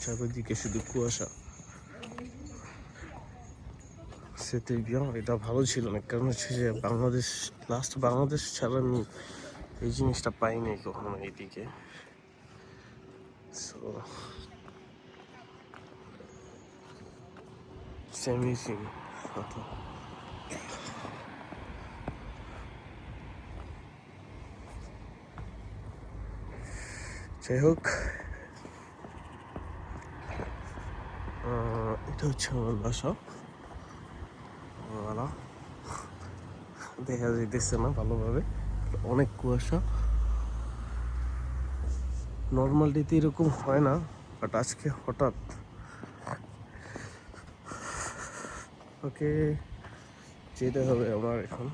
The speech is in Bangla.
চারিদিকে শুধু কুয়াশা। C'était bien, এটা ভালো ছিল না, কারণ হচ্ছে যে বাংলাদেশ ছাড়া আমি এই জিনিসটা পাইনি কখনো এইদিকে। So amazing. যাই হোক, এটা হচ্ছে আমার বাসা। দেখা যাইতেছে না ভালোভাবে, অনেক কুয়াশা। নর্মাল ডেতে এরকম হয় না, বাট আজকে হঠাৎ। ওকে, যেতে হবে আমার এখন।